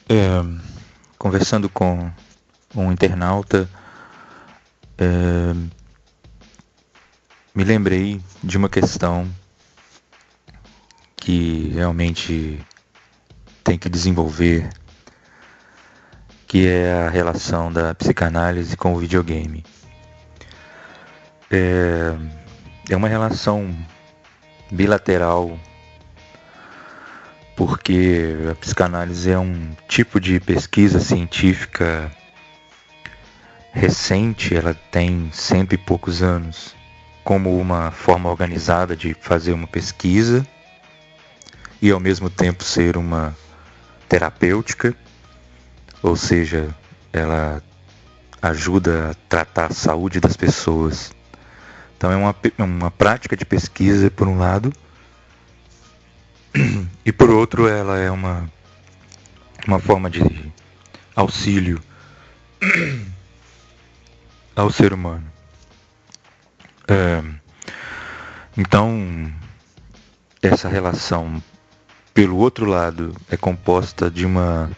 É, conversando com um internauta, me lembrei de uma questão que realmente tem que desenvolver, que é a relação da psicanálise com o videogame. É uma relação bilateral, porque a psicanálise é um tipo de pesquisa científica recente, ela tem 100 e poucos anos, como uma forma organizada de fazer uma pesquisa e ao mesmo tempo ser uma terapêutica, ou seja, ela ajuda a tratar a saúde das pessoas. Então é uma prática de pesquisa por um lado, e por outro ela é uma forma de auxílio ao ser humano. Então, essa relação, pelo outro lado, é composta de uma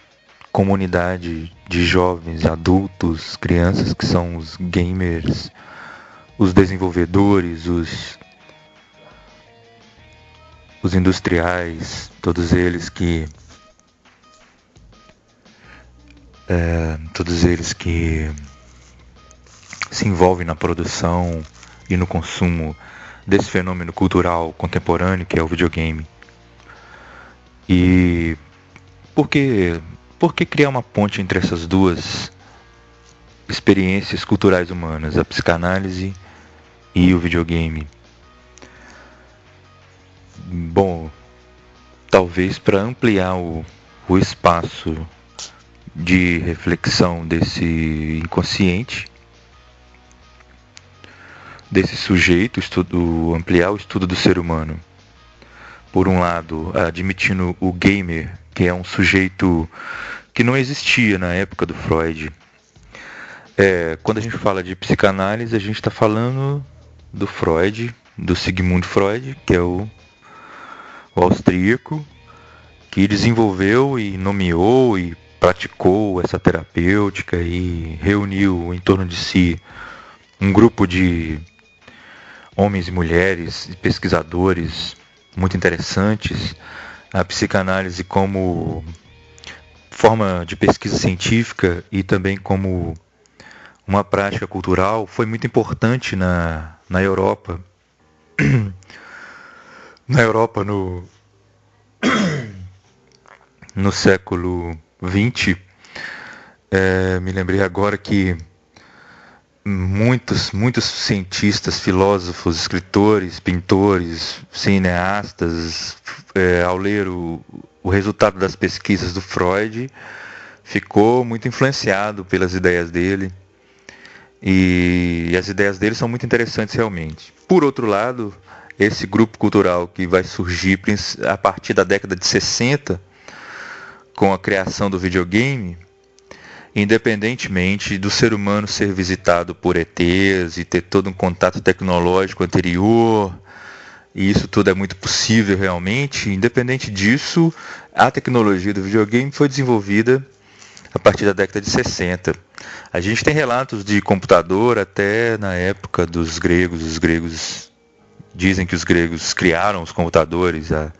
comunidade de jovens, adultos, crianças que são os gamers, os desenvolvedores, os industriais, todos eles que se envolvem na produção e no consumo desse fenômeno cultural contemporâneo que é o videogame. E por que criar uma ponte entre essas duas experiências culturais humanas, a psicanálise e o videogame? Bom, talvez para ampliar o espaço de reflexão desse inconsciente, desse sujeito, ampliar o estudo do ser humano. Por um lado, admitindo o gamer, que é um sujeito que não existia na época do Freud. Quando a gente fala de psicanálise, a gente está falando do Freud, do Sigmund Freud, que é o austríaco, que desenvolveu e nomeou e praticou essa terapêutica e reuniu em torno de si um grupo de homens e mulheres, pesquisadores muito interessantes, a psicanálise como forma de pesquisa científica e também como uma prática cultural foi muito importante na Europa. Na Europa, no século XX, me lembrei agora que muitos cientistas, filósofos, escritores, pintores, cineastas, ao ler o resultado das pesquisas do Freud, ficou muito influenciado pelas ideias dele. E as ideias dele são muito interessantes realmente. Por outro lado, esse grupo cultural que vai surgir a partir da década de 60, com a criação do videogame, independentemente do ser humano ser visitado por ETs e ter todo um contato tecnológico anterior, e isso tudo é muito possível realmente, independente disso, a tecnologia do videogame foi desenvolvida a partir da década de 60. A gente tem relatos de computador até na época dos gregos. Os gregos dizem que os gregos criaram os computadores há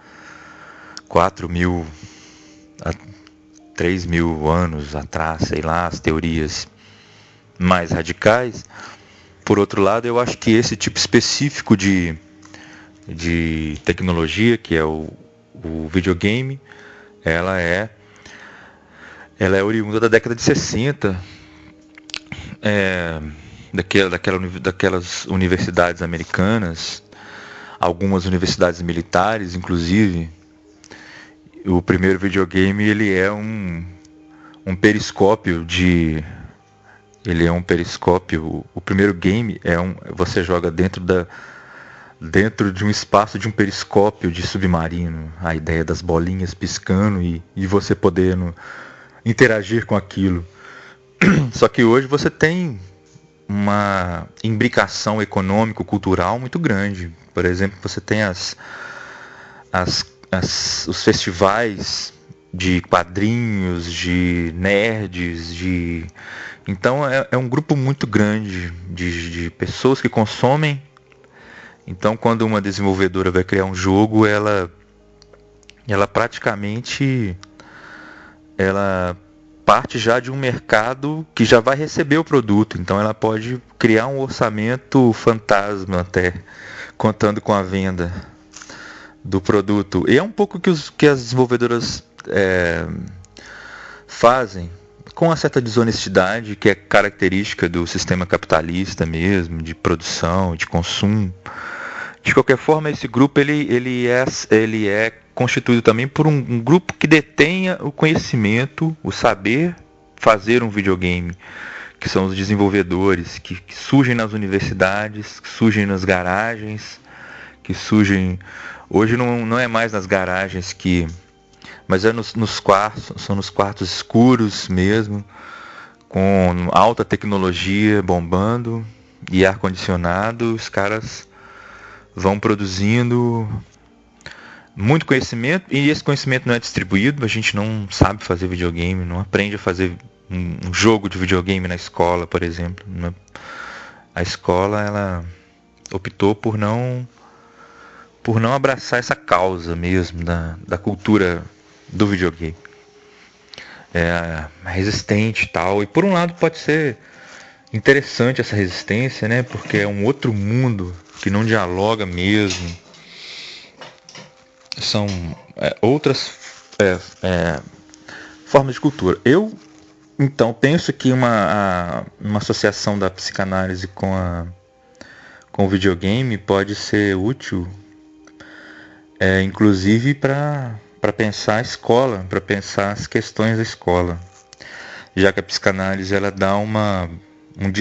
4.000, 3.000 anos atrás, sei lá, as teorias mais radicais. Por outro lado, eu acho que esse tipo específico de tecnologia, que é o videogame, ela é oriunda da década de 60, daquelas universidades americanas, algumas universidades militares, inclusive. O primeiro videogame, ele é um periscópio ele é um periscópio. O primeiro game você joga dentro de um espaço de um periscópio de submarino. A ideia das bolinhas piscando e você podendo interagir com aquilo. Só que hoje você tem uma imbricação econômico-cultural muito grande. Por exemplo, você tem os festivais de quadrinhos, de nerds, então é um grupo muito grande de pessoas que consomem. Então quando uma desenvolvedora vai criar um jogo, ela praticamente ela parte já de um mercado que já vai receber o produto. Então ela pode criar um orçamento fantasma até, contando com a venda do produto. E é um pouco que as desenvolvedoras fazem, com uma certa desonestidade, que é característica do sistema capitalista mesmo, de produção, de consumo. De qualquer forma, esse grupo ele é constituído também por um grupo que detenha o conhecimento, o saber fazer um videogame, que são os desenvolvedores, que surgem nas universidades, que surgem nas garagens, que surgem... Hoje não é mais nas garagens, mas é nos quartos, são nos quartos escuros mesmo, com alta tecnologia bombando e ar-condicionado. Os caras vão produzindo muito conhecimento, e esse conhecimento não é distribuído. A gente não sabe fazer videogame, não aprende a fazer um jogo de videogame na escola, por exemplo. A escola ela optou por não abraçar essa causa mesmo da cultura do videogame. É resistente e tal, e por um lado pode ser interessante essa resistência, né? Porque é um outro mundo que não dialoga mesmo. São outras formas de cultura. Eu, então, penso que uma associação da psicanálise com o videogame pode ser útil, inclusive para pensar a escola, para pensar as questões da escola. Já que a psicanálise ela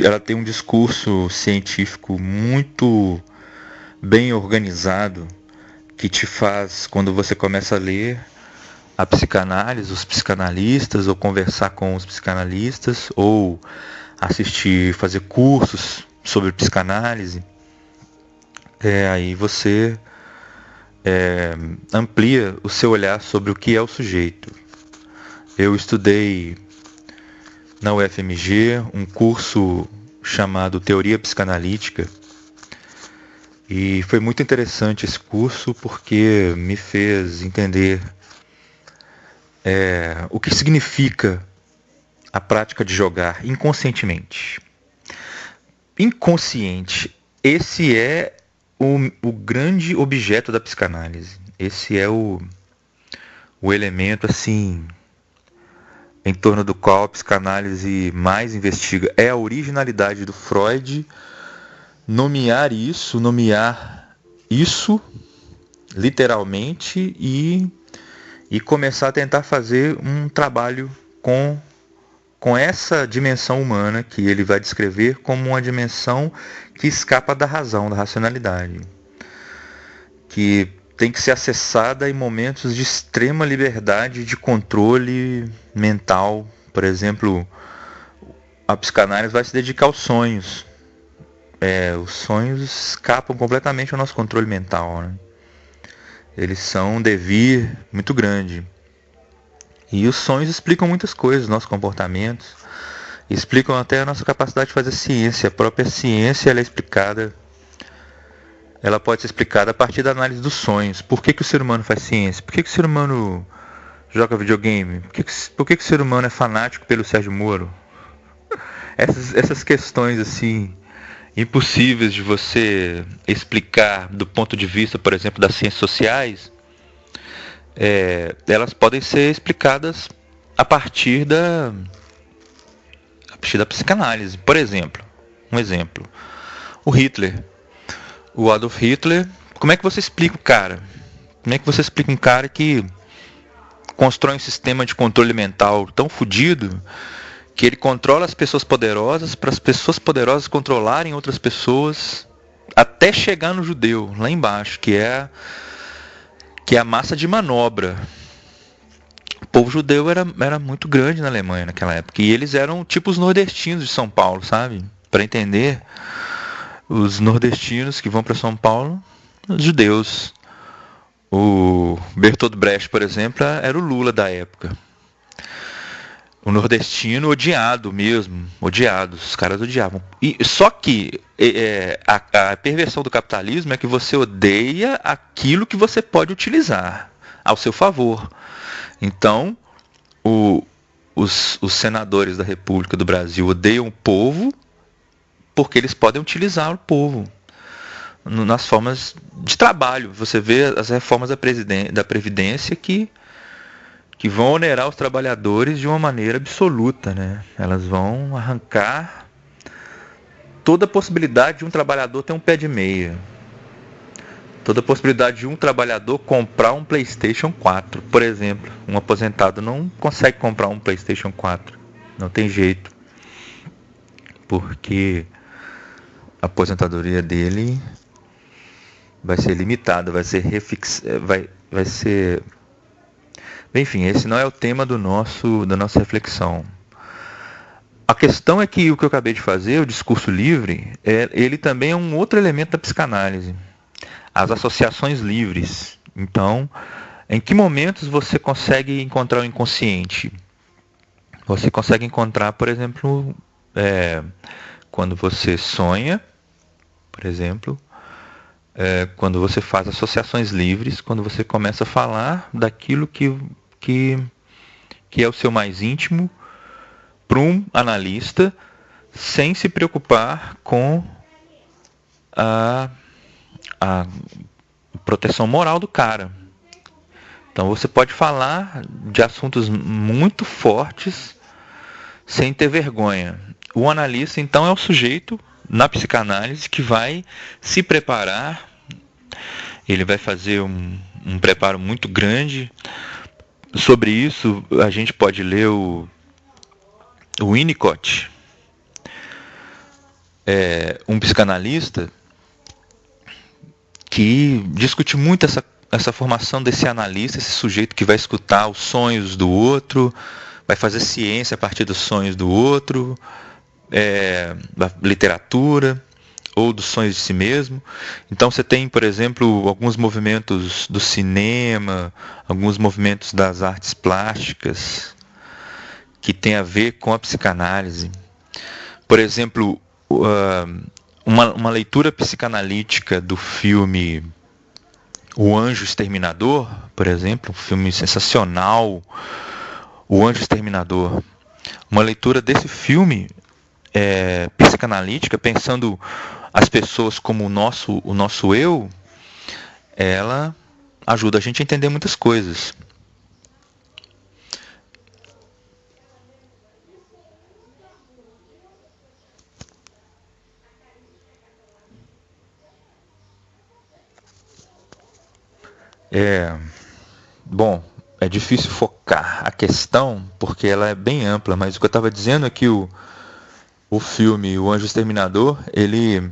ela tem um discurso científico muito bem organizado, que te faz, quando você começa a ler a psicanálise, os psicanalistas, ou conversar com os psicanalistas, ou fazer cursos sobre psicanálise, aí você amplia o seu olhar sobre o que é o sujeito. Eu estudei na UFMG um curso chamado Teoria Psicanalítica, e foi muito interessante esse curso porque me fez entender o que significa a prática de jogar inconscientemente. Inconsciente, esse é o grande objeto da psicanálise. Esse é o elemento assim em torno do qual a psicanálise mais investiga. É a originalidade do Freud nomear isso literalmente e começar a tentar fazer um trabalho com essa dimensão humana que ele vai descrever como uma dimensão que escapa da razão, da racionalidade, que tem que ser acessada em momentos de extrema liberdade de controle mental. Por exemplo, a psicanálise vai se dedicar aos sonhos. Os sonhos escapam completamente ao nosso controle mental, né? Eles são um devir muito grande. E os sonhos explicam muitas coisas, nossos comportamentos, explicam até a nossa capacidade de fazer ciência. A própria ciência ela pode ser explicada a partir da análise dos sonhos. Por que o ser humano faz ciência? Por que o ser humano joga videogame? Por que o ser humano é fanático pelo Sérgio Moro? Essas questões assim impossíveis de você explicar do ponto de vista, por exemplo, das ciências sociais, elas podem ser explicadas a partir da psicanálise. Por exemplo, o Adolf Hitler. Como é que você explica o cara? Como é que você explica um cara que constrói um sistema de controle mental tão fodido que ele controla as pessoas poderosas para as pessoas poderosas controlarem outras pessoas, até chegar no judeu, lá embaixo, que é a massa de manobra. O povo judeu era muito grande na Alemanha naquela época, e eles eram tipo os nordestinos de São Paulo, sabe? Para entender, os nordestinos que vão para São Paulo, os judeus. O Bertolt Brecht, por exemplo, era o Lula da época. O nordestino odiado mesmo, odiado, os caras odiavam. Só que a perversão do capitalismo é que você odeia aquilo que você pode utilizar ao seu favor. Então, os senadores da República do Brasil odeiam o povo porque eles podem utilizar o povo nas formas de trabalho. Você vê as reformas da Previdência que vão onerar os trabalhadores de uma maneira absoluta, né? Elas vão arrancar toda a possibilidade de um trabalhador ter um pé de meia. Toda a possibilidade de um trabalhador comprar um PlayStation 4, por exemplo. Um aposentado não consegue comprar um PlayStation 4. Não tem jeito. Porque a aposentadoria dele vai ser limitada, vai ser vai ser... Enfim, esse não é o tema da nossa reflexão. A questão é que o que eu acabei de fazer, o discurso livre, ele também é um outro elemento da psicanálise. As associações livres. Então, em que momentos você consegue encontrar o inconsciente? Você consegue encontrar, por exemplo, quando você sonha, por exemplo, quando você faz associações livres, quando você começa a falar daquilo que é o seu mais íntimo para um analista, sem se preocupar com a proteção moral do cara. Então você pode falar de assuntos muito fortes sem ter vergonha. O analista, então, é o sujeito na psicanálise que vai se preparar. Ele vai fazer um preparo muito grande. Sobre isso, a gente pode ler o Winnicott, um psicanalista que discute muito essa formação desse analista, esse sujeito que vai escutar os sonhos do outro, vai fazer ciência a partir dos sonhos do outro, da literatura ou dos sonhos de si mesmo. Então você tem, por exemplo, alguns movimentos do cinema, alguns movimentos das artes plásticas que tem a ver com a psicanálise. Por exemplo, uma leitura psicanalítica do filme O Anjo Exterminador, por exemplo, um filme sensacional, O Anjo Exterminador. Uma leitura desse filme psicanalítica, pensando as pessoas como o nosso eu, ela ajuda a gente a entender muitas coisas. Bom, é difícil focar a questão porque ela é bem ampla, mas o que eu estava dizendo é que o filme O Anjo Exterminador, ele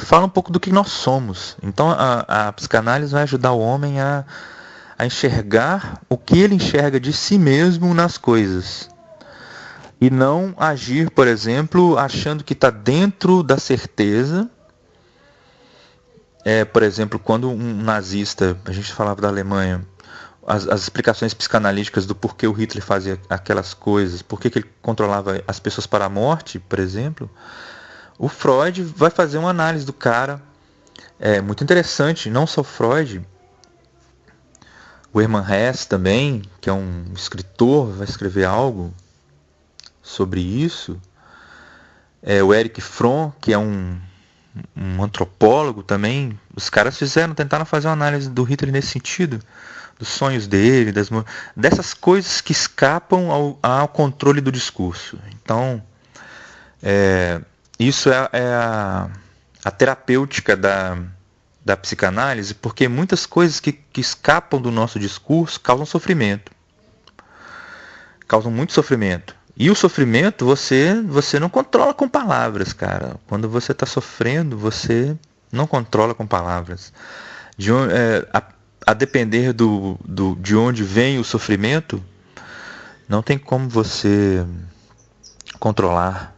fala um pouco do que nós somos. Então a psicanálise vai ajudar o homem a enxergar o que ele enxerga de si mesmo nas coisas. E não agir, por exemplo, achando que está dentro da certeza. Por exemplo, quando um nazista, a gente falava da Alemanha, as explicações psicanalíticas do porquê o Hitler fazia aquelas coisas, porquê que ele controlava as pessoas para a morte, por exemplo, o Freud vai fazer uma análise do cara. É muito interessante, não só o Freud, o Hermann Hesse também, que é um escritor, vai escrever algo sobre isso. O Erich Fromm, que é um antropólogo também, os caras tentaram fazer uma análise do Hitler nesse sentido, dos sonhos dele, dessas coisas que escapam ao controle do discurso. Então, isso é a terapêutica da psicanálise, porque muitas coisas que escapam do nosso discurso causam sofrimento. Causam muito sofrimento. E o sofrimento você não controla com palavras, cara. Quando você está sofrendo, você não controla com palavras. A depender de onde vem o sofrimento, não tem como você controlar.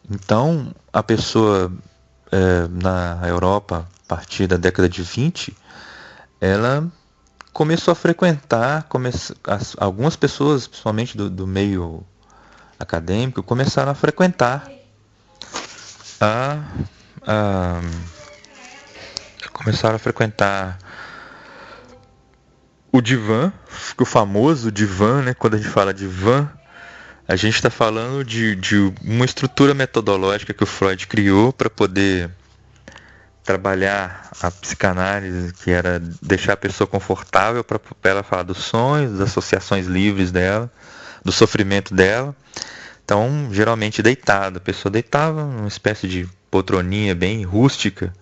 Então, a pessoa na Europa, a partir da década de 20, ela começou a frequentar, algumas pessoas, principalmente do meio acadêmico, começaram a frequentar a, a- começaram a frequentar o divã, o famoso divã, né? Quando a gente fala divã, a gente está falando de uma estrutura metodológica que o Freud criou para poder trabalhar a psicanálise, que era deixar a pessoa confortável para ela falar dos sonhos, das associações livres dela, do sofrimento dela. Então, geralmente deitado, a pessoa deitava numa espécie de poltroninha bem rústica.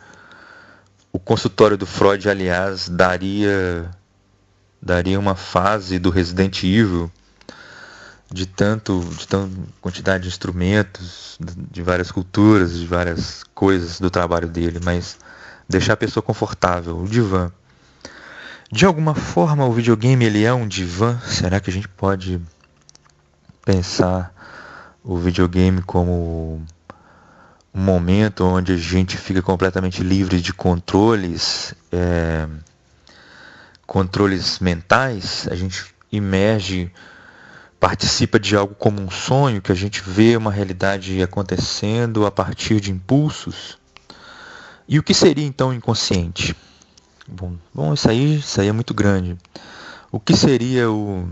O consultório do Freud, aliás, daria uma fase do Resident Evil de tanta quantidade de instrumentos, de várias culturas, de várias coisas do trabalho dele, mas deixar a pessoa confortável, o divã. De alguma forma, o videogame ele é um divã? Será que a gente pode pensar o videogame como um momento onde a gente fica completamente livre de controles mentais? A gente emerge, participa de algo como um sonho, que a gente vê uma realidade acontecendo a partir de impulsos. E o que seria então o inconsciente? Bom, isso aí é muito grande. O que seria o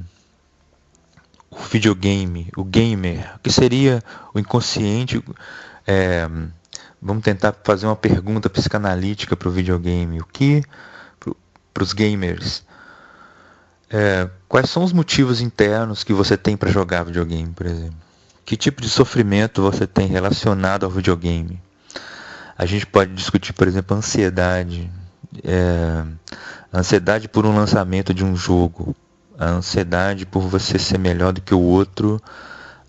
videogame, o gamer? O que seria o inconsciente? Vamos tentar fazer uma pergunta psicanalítica para o videogame. O que, para os gamers, quais são os motivos internos que você tem para jogar videogame, por exemplo? Que tipo de sofrimento você tem relacionado ao videogame? A gente pode discutir, por exemplo, a ansiedade. A ansiedade por um lançamento de um jogo. A ansiedade por você ser melhor do que o outro.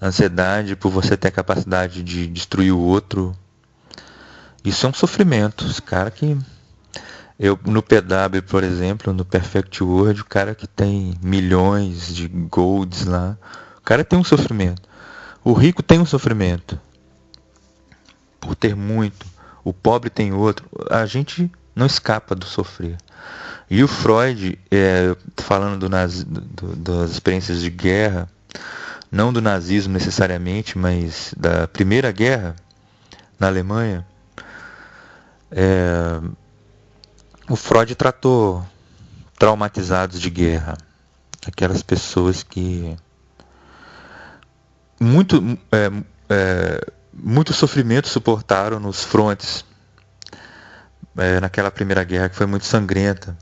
A ansiedade por você ter a capacidade de destruir o outro. Isso é um sofrimento. Esse cara que... no PW, por exemplo, no Perfect World, o cara que tem milhões de golds lá, o cara tem um sofrimento. O rico tem um sofrimento por ter muito. O pobre tem outro. A gente não escapa do sofrer. E o Freud, falando das experiências de guerra, não do nazismo necessariamente, mas da Primeira Guerra na Alemanha, o Freud tratou traumatizados de guerra, aquelas pessoas que muito sofrimento suportaram nos frontes, naquela Primeira Guerra, que foi muito sangrenta.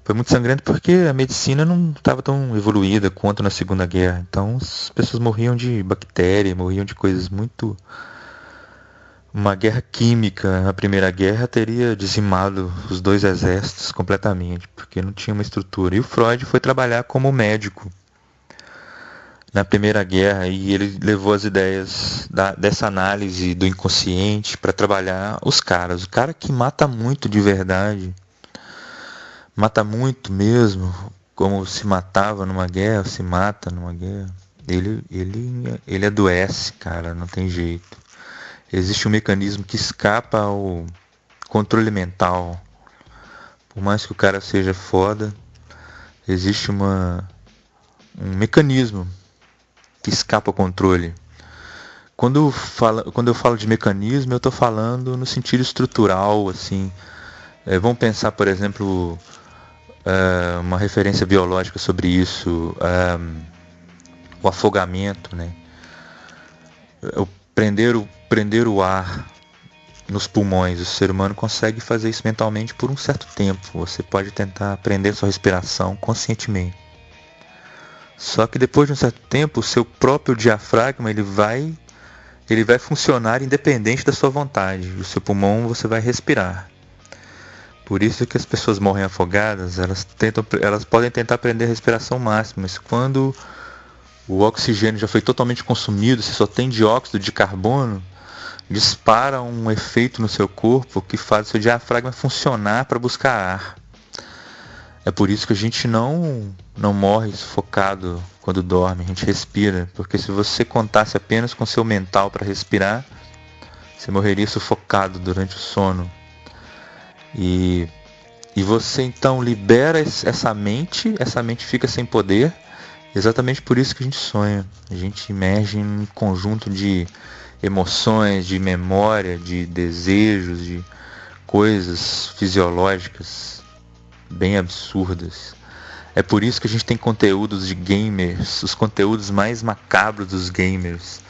Foi muito sangrento porque a medicina não estava tão evoluída quanto na Segunda Guerra. Então as pessoas morriam de bactéria, morriam de coisas muito... Uma guerra química na Primeira Guerra teria dizimado os dois exércitos completamente, porque não tinha uma estrutura. E o Freud foi trabalhar como médico na Primeira Guerra, e ele levou as ideias dessa análise do inconsciente para trabalhar os caras. O cara que mata muito de verdade, mata muito mesmo, como se matava numa guerra, se mata numa guerra, ele adoece, cara, não tem jeito. Existe um mecanismo que escapa ao controle mental. Por mais que o cara seja foda, existe um mecanismo que escapa ao controle. Quando eu falo de mecanismo, eu estou falando no sentido estrutural, assim. Vamos pensar, por exemplo, uma referência biológica sobre isso, o afogamento, né? Prender o ar nos pulmões. O ser humano consegue fazer isso mentalmente por um certo tempo. Você pode tentar prender sua respiração conscientemente. Só que depois de um certo tempo, o seu próprio diafragma ele vai funcionar independente da sua vontade. O seu pulmão você vai respirar. Por isso que as pessoas morrem afogadas. Elas podem tentar prender a respiração máxima, mas quando o oxigênio já foi totalmente consumido, você só tem dióxido de carbono, dispara um efeito no seu corpo que faz o seu diafragma funcionar para buscar ar. É por isso que a gente não morre sufocado quando dorme, a gente respira. Porque se você contasse apenas com seu mental para respirar, você morreria sufocado durante o sono. E E você então libera essa mente fica sem poder. Exatamente por isso que a gente sonha. A gente emerge em um conjunto de emoções, de memória, de desejos, de coisas fisiológicas bem absurdas. É por isso que a gente tem conteúdos de gamers, os conteúdos mais macabros dos gamers,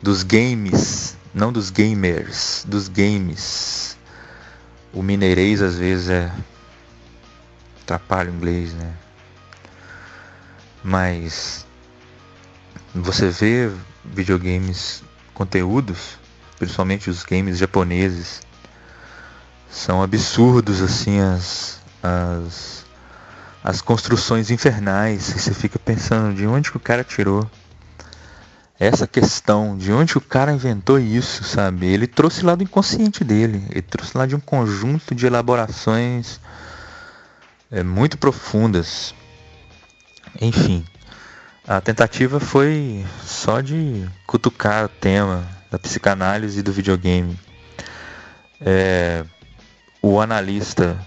dos games, não dos gamers, dos games. O mineirês às vezes atrapalha o inglês, né? Mas você vê videogames, conteúdos, principalmente os games japoneses, são absurdos assim as construções infernais. E você fica pensando de onde que o cara tirou essa questão, de onde o cara inventou isso, sabe? Ele trouxe lá do inconsciente dele, ele trouxe lá de um conjunto de elaborações muito profundas. Enfim, a tentativa foi só de cutucar o tema da psicanálise e do videogame. O analista,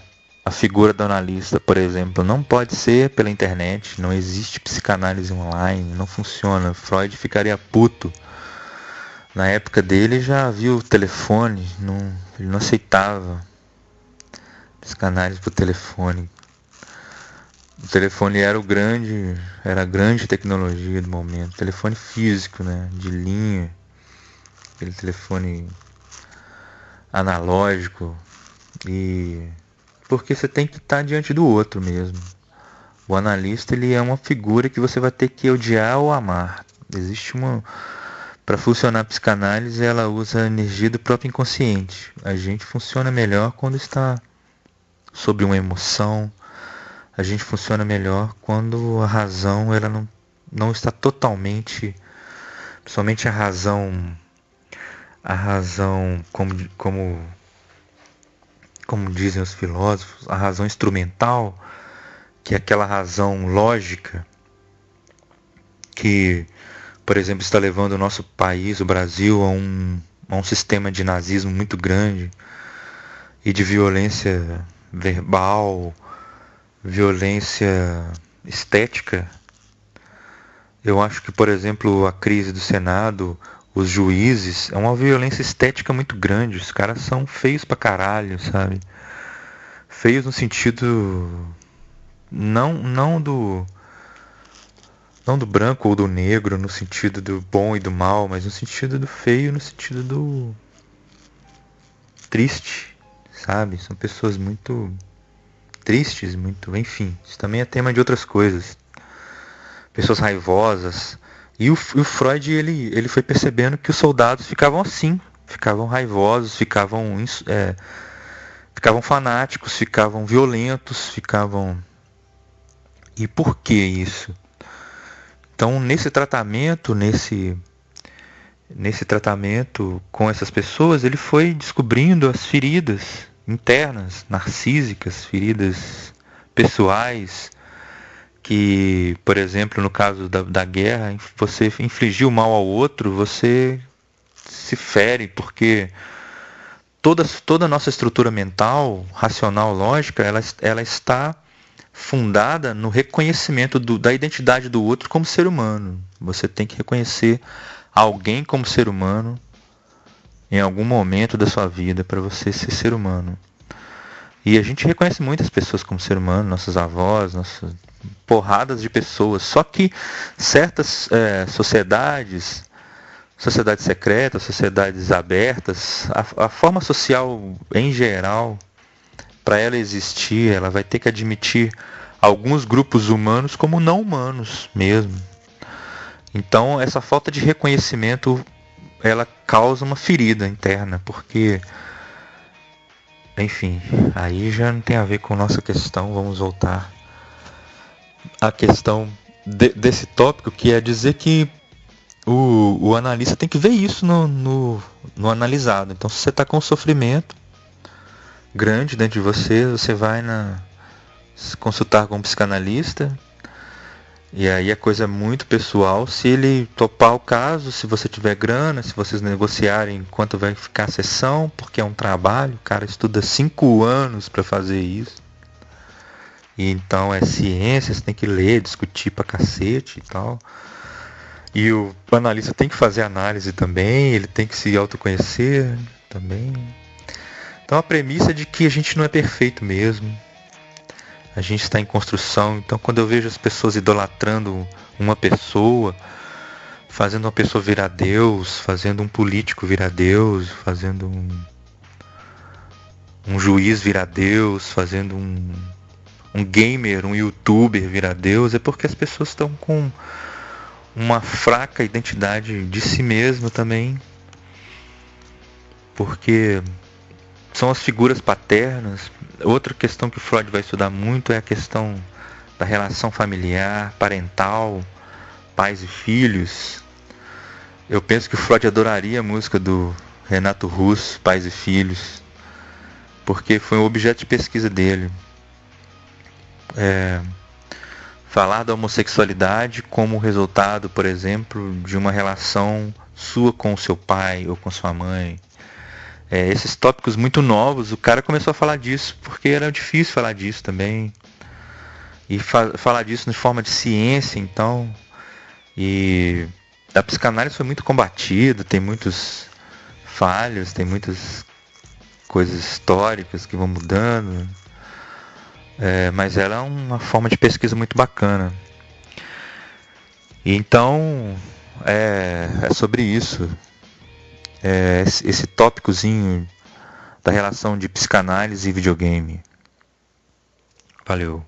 a figura do analista, por exemplo, não pode ser pela internet, não existe psicanálise online, não funciona. Freud ficaria puto. Na época dele já havia o telefone, ele não aceitava psicanálise por telefone. O telefone era a grande tecnologia do momento. Telefone físico, né, de linha, aquele telefone analógico. E porque você tem que estar diante do outro mesmo. O analista, ele é uma figura que você vai ter que odiar ou amar. Para funcionar a psicanálise, ela usa a energia do próprio inconsciente. A gente funciona melhor quando está sob uma emoção. A gente funciona melhor quando a razão ela não está totalmente, somente a razão como dizem os filósofos, a razão instrumental, que é aquela razão lógica que, por exemplo, está levando o nosso país, o Brasil, a um sistema de nazismo muito grande e de violência verbal, violência estética. Eu acho que, por exemplo, a crise do Senado, os juízes, é uma violência estética muito grande. Os caras são feios pra caralho, sabe? Feios no sentido não do branco ou do negro, no sentido do bom e do mal, mas no sentido do feio, no sentido do triste, sabe? São pessoas muito tristes, muito, enfim, isso também é tema de outras coisas. Pessoas raivosas. E o Freud, ele foi percebendo que os soldados ficavam assim, ficavam raivosos, ficavam fanáticos, ficavam violentos, E por que isso? Então, nesse tratamento com essas pessoas, ele foi descobrindo as feridas internas, narcísicas, feridas pessoais, que, por exemplo, no caso da guerra, você infligir o mal ao outro, você se fere, porque toda a nossa estrutura mental, racional, lógica, ela está fundada no reconhecimento da identidade do outro como ser humano. Você tem que reconhecer alguém como ser humano em algum momento da sua vida para você ser humano. E a gente reconhece muitas pessoas como ser humano, nossas avós, nossas porradas de pessoas. Só que certas sociedades secretas, sociedades abertas, a forma social em geral, para ela existir, ela vai ter que admitir alguns grupos humanos como não humanos mesmo. Então, essa falta de reconhecimento, ela causa uma ferida interna, porque, enfim, aí já não tem a ver com nossa questão. Vamos voltar à questão desse tópico, que é dizer que o analista tem que ver isso no analisado. Então, se você está com sofrimento grande dentro de você, você vai se consultar com um psicanalista, e aí a coisa é muito pessoal. Se ele topar o caso, se você tiver grana, se vocês negociarem quanto vai ficar a sessão, porque é um trabalho, o cara estuda 5 anos para fazer isso. E então é ciência, você tem que ler, discutir pra cacete e tal. E o analista tem que fazer análise também, ele tem que se autoconhecer também. Então a premissa é de que a gente não é perfeito mesmo. A gente está em construção. Então quando eu vejo as pessoas idolatrando uma pessoa, fazendo uma pessoa virar Deus, fazendo um político virar Deus, fazendo um juiz virar Deus, fazendo um gamer, um youtuber virar Deus, é porque as pessoas estão com uma fraca identidade de si mesmo também, porque são as figuras paternas. Outra questão que Freud vai estudar muito é a questão da relação familiar, parental, pais e filhos. Eu penso que o Freud adoraria a música do Renato Russo, Pais e Filhos, porque foi um objeto de pesquisa dele. Falar da homossexualidade como resultado, por exemplo, de uma relação sua com o seu pai ou com sua mãe. Esses tópicos muito novos, o cara começou a falar disso porque era difícil falar disso também. E falar disso de forma de ciência, então. E a psicanálise foi muito combatida, tem muitos falhos, tem muitas coisas históricas que vão mudando. Mas ela é uma forma de pesquisa muito bacana. E então, é sobre isso. Esse tópicozinho da relação de psicanálise e videogame. Valeu.